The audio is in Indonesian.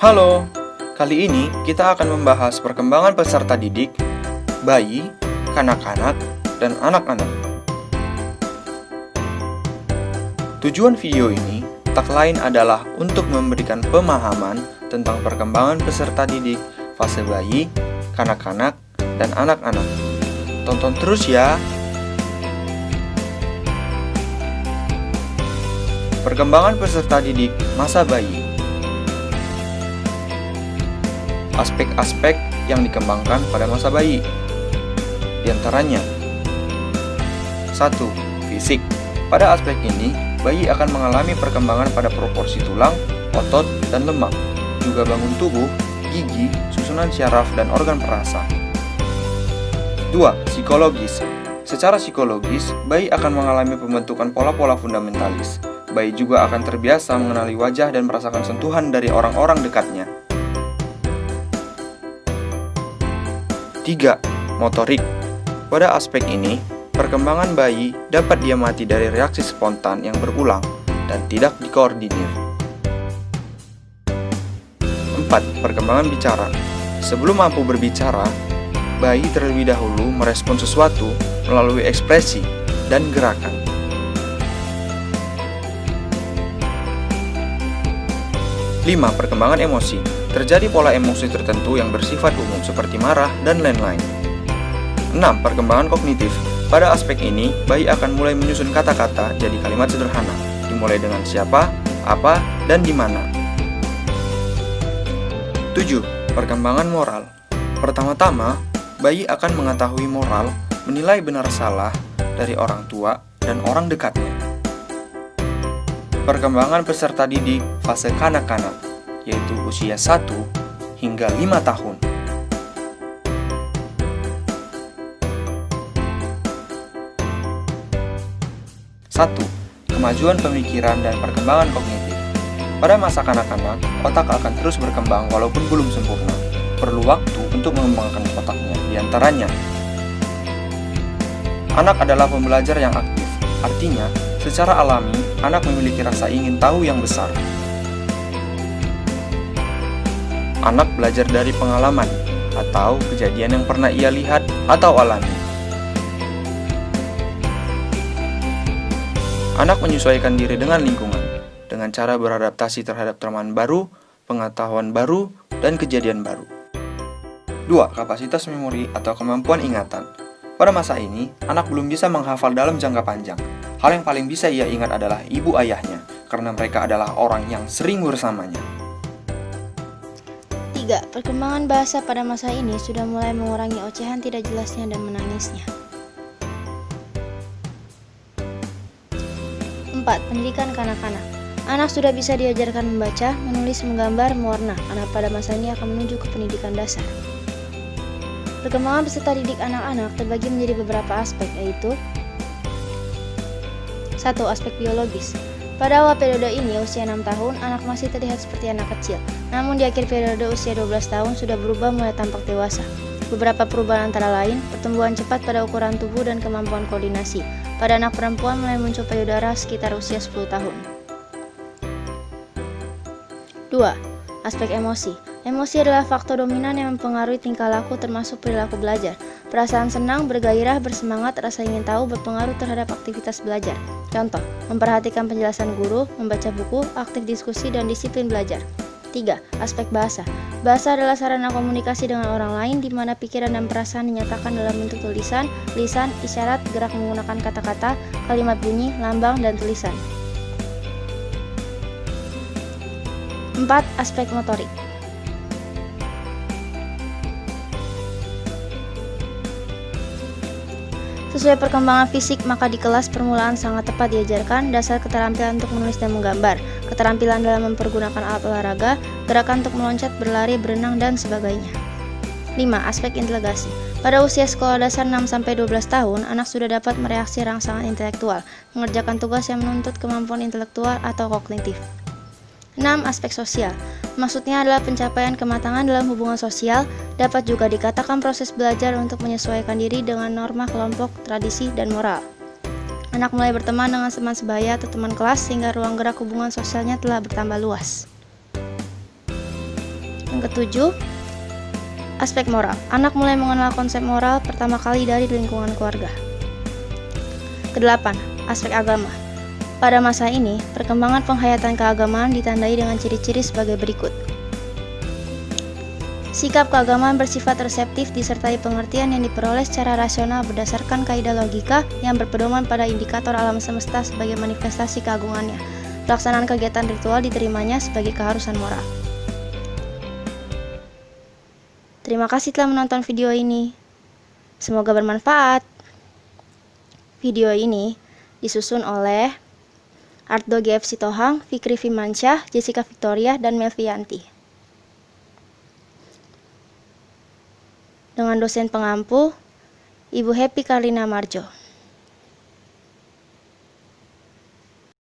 Halo, kali ini kita akan membahas perkembangan peserta didik, bayi, kanak-kanak, dan anak-anak. Tujuan video ini tak lain adalah untuk memberikan pemahaman tentang perkembangan peserta didik fase bayi, kanak-kanak, dan anak-anak. Tonton terus ya! Perkembangan peserta didik masa bayi. Aspek-aspek yang dikembangkan pada masa bayi. Di antaranya 1. Fisik. Pada aspek ini, bayi akan mengalami perkembangan pada proporsi tulang, otot, dan lemak, juga bangun tubuh, gigi, susunan syaraf, dan organ perasa. 2. Psikologis. Secara psikologis, bayi akan mengalami pembentukan pola-pola fundamentalis. Bayi juga akan terbiasa mengenali wajah dan merasakan sentuhan dari orang-orang dekatnya. 3. Motorik. Pada aspek ini, perkembangan bayi dapat diamati dari reaksi spontan yang berulang dan tidak dikoordinir. 4. Perkembangan bicara. Sebelum mampu berbicara, bayi terlebih dahulu merespon sesuatu melalui ekspresi dan gerakan. 5. Perkembangan emosi. Terjadi pola emosi tertentu yang bersifat umum seperti marah dan lain-lain. 6. Perkembangan kognitif. Pada aspek ini, bayi akan mulai menyusun kata-kata jadi kalimat sederhana, dimulai dengan siapa, apa, dan di mana. 7. Perkembangan moral. Pertama-tama, bayi akan mengetahui moral, menilai benar salah dari orang tua dan orang dekatnya. Perkembangan peserta didik fase kanak-kanak, yaitu usia 1 hingga 5 tahun. 1. Kemajuan pemikiran dan perkembangan kognitif. Pada masa kanak-kanak, otak akan terus berkembang walaupun belum sempurna. Perlu waktu untuk mengembangkan otaknya. Di antaranya, anak adalah pembelajar yang aktif. Artinya, secara alami, anak memiliki rasa ingin tahu yang besar. Anak belajar dari pengalaman atau kejadian yang pernah ia lihat atau alami. Anak menyesuaikan diri dengan lingkungan dengan cara beradaptasi terhadap teman baru, pengetahuan baru, dan kejadian baru. 2. Kapasitas memori atau kemampuan ingatan. Pada masa ini, anak belum bisa menghafal dalam jangka panjang. Hal yang paling bisa ia ingat adalah ibu ayahnya, karena mereka adalah orang yang sering bersamanya. 3. Perkembangan bahasa pada masa ini sudah mulai mengurangi ocehan tidak jelasnya dan menangisnya. 4. Pendidikan kanak-kanak. Anak sudah bisa diajarkan membaca, menulis, menggambar, mewarna, karena pada masa ini akan menuju ke pendidikan dasar. Perkembangan peserta didik anak-anak terbagi menjadi beberapa aspek, yaitu 1. Aspek biologis. Pada awal periode ini, usia 6 tahun, anak masih terlihat seperti anak kecil. Namun di akhir periode usia 12 tahun sudah berubah mulai tampak dewasa. Beberapa perubahan antara lain, pertumbuhan cepat pada ukuran tubuh dan kemampuan koordinasi. Pada anak perempuan mulai muncul payudara sekitar usia 10 tahun. 2. Aspek emosi. Emosi adalah faktor dominan yang mempengaruhi tingkah laku termasuk perilaku belajar. Perasaan senang, bergairah, bersemangat, rasa ingin tahu berpengaruh terhadap aktivitas belajar. Contoh, memperhatikan penjelasan guru, membaca buku, aktif diskusi, dan disiplin belajar. 3. Aspek bahasa. Bahasa adalah sarana komunikasi dengan orang lain di mana pikiran dan perasaan dinyatakan dalam bentuk tulisan, lisan, isyarat, gerak menggunakan kata-kata, kalimat bunyi, lambang, dan tulisan. 4. Aspek motorik. Sesuai perkembangan fisik, maka di kelas permulaan sangat tepat diajarkan dasar keterampilan untuk menulis dan menggambar, keterampilan dalam mempergunakan alat olahraga, gerakan untuk meloncat, berlari, berenang, dan sebagainya. 5. Aspek integrasi. Pada usia sekolah dasar 6-12 tahun, anak sudah dapat mereaksi rangsangan intelektual, mengerjakan tugas yang menuntut kemampuan intelektual atau kognitif. 6. Aspek sosial. Maksudnya adalah pencapaian kematangan dalam hubungan sosial, dapat juga dikatakan proses belajar untuk menyesuaikan diri dengan norma kelompok, tradisi, dan moral. Anak mulai berteman dengan teman sebaya atau teman kelas sehingga ruang gerak hubungan sosialnya telah bertambah luas. Yang ketujuh, aspek moral. Anak mulai mengenal konsep moral pertama kali dari lingkungan keluarga. Kedelapan, aspek agama. Pada masa ini, perkembangan penghayatan keagamaan ditandai dengan ciri-ciri sebagai berikut. Sikap keagamaan bersifat reseptif disertai pengertian yang diperoleh secara rasional berdasarkan kaidah logika yang berpedoman pada indikator alam semesta sebagai manifestasi keagungannya. Pelaksanaan kegiatan ritual diterimanya sebagai keharusan moral. Terima kasih telah menonton video ini. Semoga bermanfaat. Video ini disusun oleh Ardo GF Sitohang, Fikri Fimansyah, Jessica Victoria, dan Melvianti. Dengan dosen pengampu, Ibu Happy Karlina Marjo.